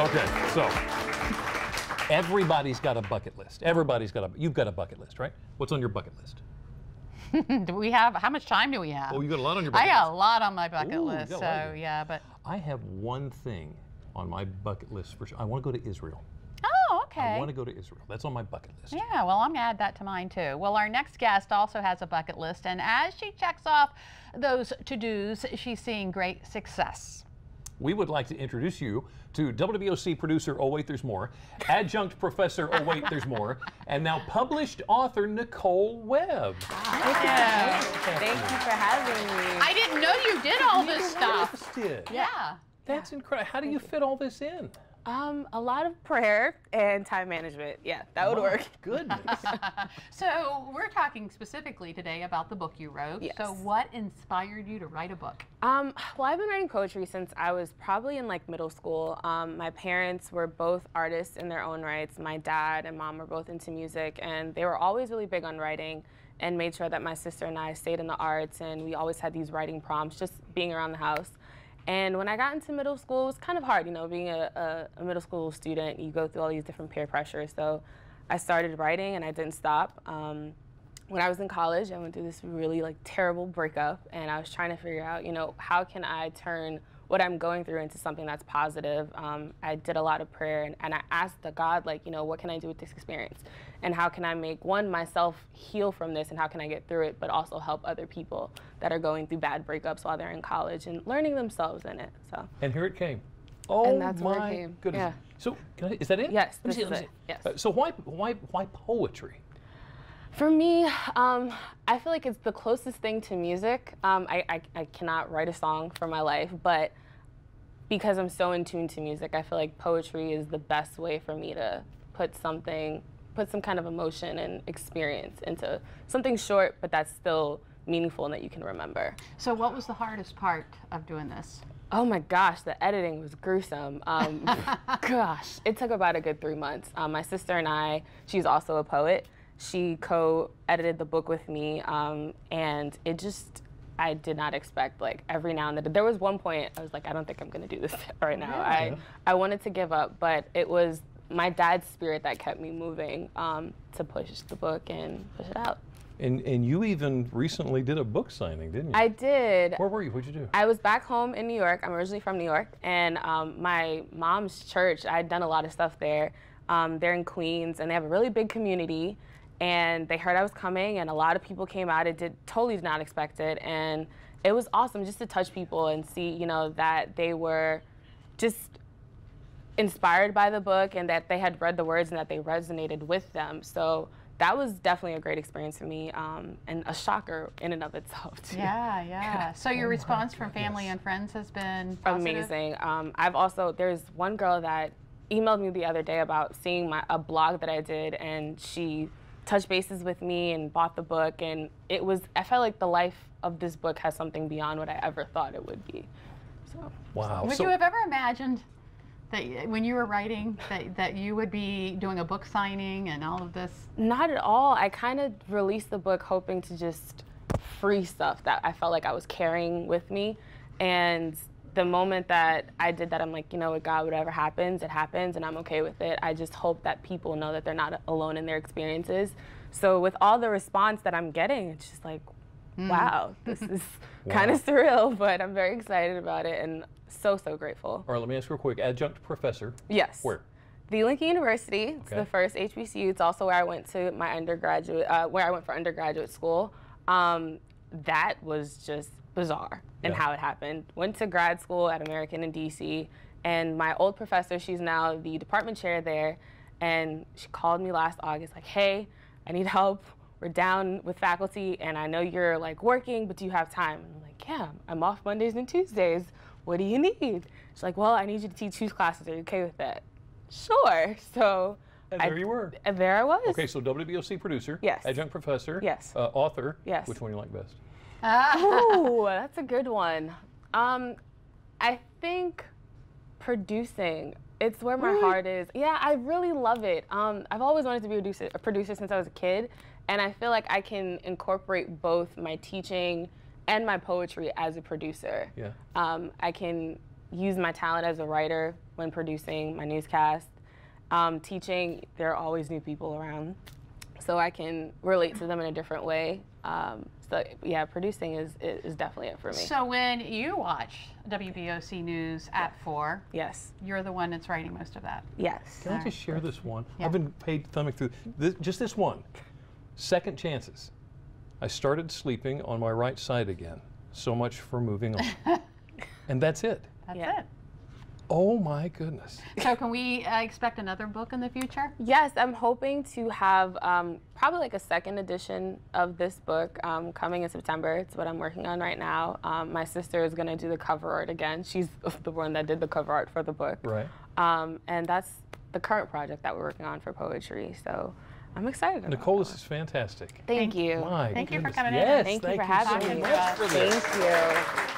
Okay, so everybody's got a bucket list. You've got a bucket list, right? What's on your bucket list? Do we have, how much time do we have? Oh, you got a lot on your bucket list. I got a lot on my bucket Ooh, list, so yeah, but. I have one thing on my bucket list for sure. I want to go to Israel. Oh, okay. I want to go to Israel. That's on my bucket list. Yeah, well, I'm going to add that to mine too. Well, our next guest also has a bucket list, and as she checks off those to-dos, she's seeing great success. We would like to introduce you to WBOC producer, oh wait, there's more, adjunct professor, oh wait, there's more, and now published author Nicole Webb. Hi. Thank you for having me. I didn't know you did all this stuff. Yeah. That's incredible. How do you fit all this in? A lot of prayer and time management. Yeah, that would work. Goodness. So we're talking specifically today about the book you wrote. Yes. So what inspired you to write a book? Well, I've been writing poetry since I was probably in like middle school. My parents were both artists in their own rights. My dad and mom were both into music, and they were always really big on writing and made sure that my sister and I stayed in the arts, and we always had these writing prompts just being around the house. And when I got into middle school, it was kind of hard, you know, being a middle school student, you go through all these different peer pressures. So I started writing and I didn't stop. When I was in college, I went through this really like terrible breakup, and I was trying to figure out, you know, how can I turn what I'm going through into something that's positive. I did a lot of prayer, and I asked the God, like, you know, what can I do with this experience? And how can I make, one, myself heal from this, and how can I get through it, but also help other people that are going through bad breakups while they're in college and learning themselves in it. So. And here it came. Oh, and that's where it came. Goodness. Yeah. So, is that it? Yes, this is it. Yes. So why poetry? For me, I feel like it's the closest thing to music. I cannot write a song for my life, but because I'm so in tune to music, I feel like poetry is the best way for me to put some kind of emotion and experience into something short, but that's still meaningful and that you can remember. So what was the hardest part of doing this? Oh my gosh, the editing was gruesome. Gosh, it took about a good 3 months. My sister and I, she's also a poet. She co-edited the book with me, and it just, I did not expect, like, every now and then. There was one point I was like, I don't think I'm gonna do this right now. Yeah. I wanted to give up, but it was my dad's spirit that kept me moving to push the book and push it out. And you even recently did a book signing, didn't you? I did. Where were you? What'd you do? I was back home in New York. I'm originally from New York, and my mom's church, I'd done a lot of stuff there. They're in Queens, and they have a really big community. And they heard I was coming, and a lot of people came out. Totally did not expect it, and it was awesome just to touch people and see, you know, that they were just inspired by the book and that they had read the words and that they resonated with them. So that was definitely a great experience for me, and a shocker in and of itself too. Yeah. So your response from family and friends has been positive? Amazing. There's one girl that emailed me the other day about seeing a blog that I did, and she touched bases with me and bought the book, and I felt like the life of this book has something beyond what I ever thought it would be. So. Wow. Would you have ever imagined that when you were writing that you would be doing a book signing and all of this? Not at all. I kind of released the book hoping to just free stuff that I felt like I was carrying with me, and the moment that I did that, I'm like, you know what, God, whatever happens, it happens, and I'm okay with it. I just hope that people know that they're not alone in their experiences. So with all the response that I'm getting, it's just like, wow, this is kind of surreal, but I'm very excited about it and so grateful. All right, let me ask real quick. Adjunct professor. Yes. Where? The Lincoln University. It's the first HBCU. It's also where I went to my undergraduate, where I went for undergraduate school. That was just bizarre and how it happened. Went to grad school at American in DC, and my old professor, she's now the department chair there, and she called me last August like, hey, I need help. We're down with faculty, and I know you're like working, but do you have time? And I'm like, yeah, I'm off Mondays and Tuesdays. What do you need? She's like, well, I need you to teach 2 classes. Are you okay with that? Sure. So and there you were. And there I was. Okay, so WBOC producer. Yes. Adjunct professor. Yes. Author. Yes. Which one do you like best? Ooh, that's a good one. I think producing. It's where my heart is. Yeah, I really love it. I've always wanted to be a producer since I was a kid, and I feel like I can incorporate both my teaching and my poetry as a producer. Yeah. I can use my talent as a writer when producing my newscast. Teaching, there are always new people around, so I can relate to them in a different way. So yeah, producing is definitely it for me. So when you watch WBOC News at 4, Yes. you're the one that's writing most of that. Yes. Can I just share this one? Yeah. I've been thumbing through this, just this one. Second chances. I started sleeping on my right side again. So much for moving on. And that's it. That's Yeah. it. Oh my goodness. So can we expect another book in the future? Yes, I'm hoping to have probably like a second edition of this book coming in September. It's what I'm working on right now. My sister is going to do the cover art again. She's the one that did the cover art for the book. Right. And that's the current project that we're working on for poetry. So I'm excited about Nicole, that this is fantastic. Thank you. My Thank you for goodness. coming in. Yes, Thank you for so having me. much for this. Thank you.